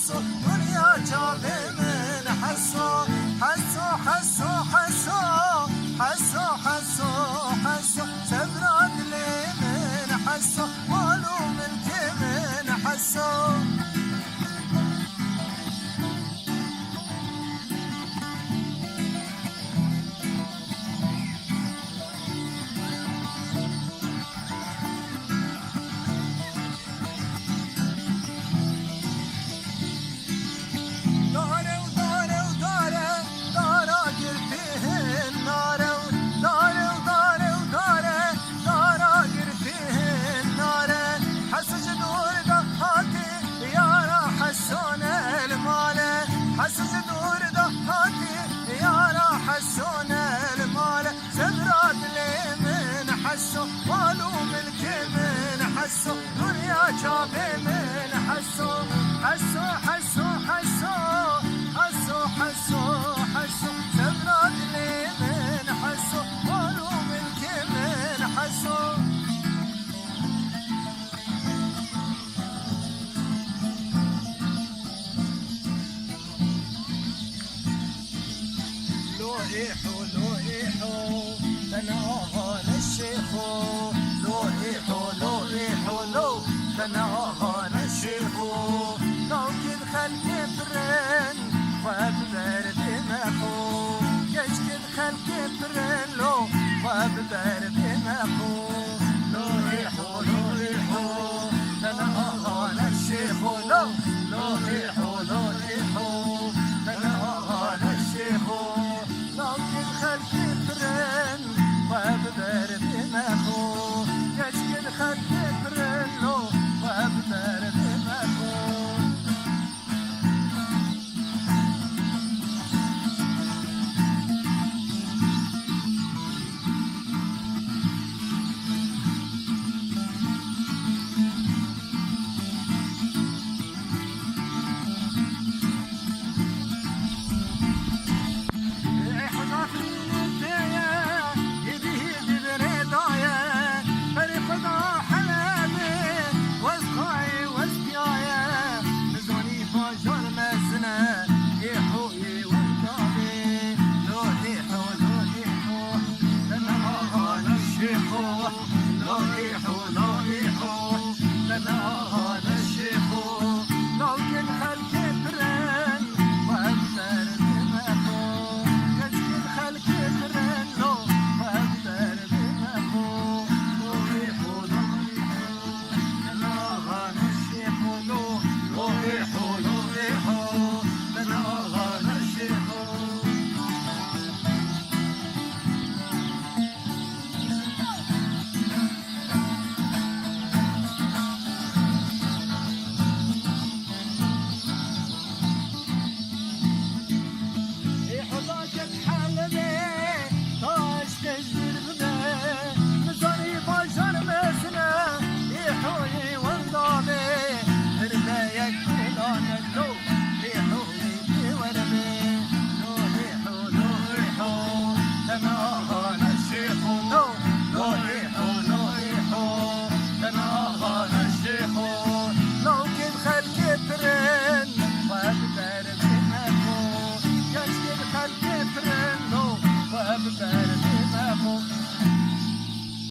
حسو دنیا جاب من حسو حسو حسو حسو حسو حسو حسو سبراد لي من حسو مالو ملك من حسو حسس دور ضحاتي يا راح حسون المال سبراد لي من حسو مالو ملك من حسو دنيا جابي من حسو حسو حسو حسو حسو حسو حسو سبراد لي من حسو مالو ملك من حسو لوحيحو لوحيحو انا اهان الشيخو لوحيحو لوحيحو لو انا اهان الشيخو لو كد خلق برن وابدر دماغو كش كد خلق برن لو وابدر دماغو لوحيحو لوحيحو انا اهان الشيخو لو لوحيحو